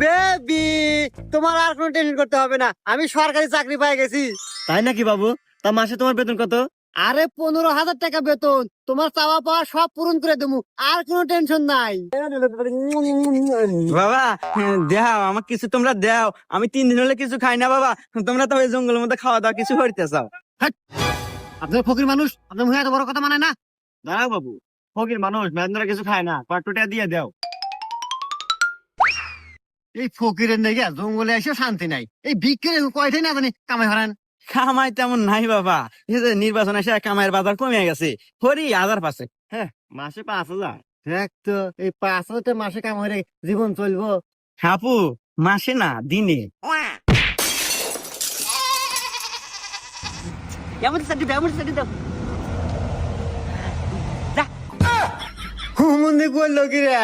Baby, তোমার আর কোনো tension করতে হবে না, আমি সরকারি চাকরি পেয়ে গেছি। তাই নাকি বাবু? তা মাসে তোমার বেতন কত? আরে 15,000 টাকা বেতন, তোমার চাওয়া পাওয়া সব পূরণ করে দেবো, আর কোনো টেনশন নাই। বাবা দেও আমার কিছু, তোমরা দেও, আমি 3 দিন হলে কিছু খাই না বাবা। তোমরা তো ওই জঙ্গলের মধ্যে খাওয়া দাওয়া কিছু করতে চাও। আপনার ফকির মানুষ, আপনার মুখে এত বড় কথা মানে না। দাঁড়াও বাবু, ফকির মানুষ মেয়েরা কিছু খায় না, কয়েকটা দিয়ে দাও। এই ফকিরের নেই জঙ্গলে এসে শান্তি নাই, এই বিক্রি কয়টাই না জানি কামাই হারান। কামাই তেমন নাই বাবা, এই যে নির্বাচন এসে কামাইয়ের বাজার কমে গেছে, হরি 1000 পাশে। মাসে 5,000? দেখ তো, এই 5,000 মাসে কামাই রে জীবন চলবো? হাপু মাসে না দিনে। হুমন্দি করলো কি রে?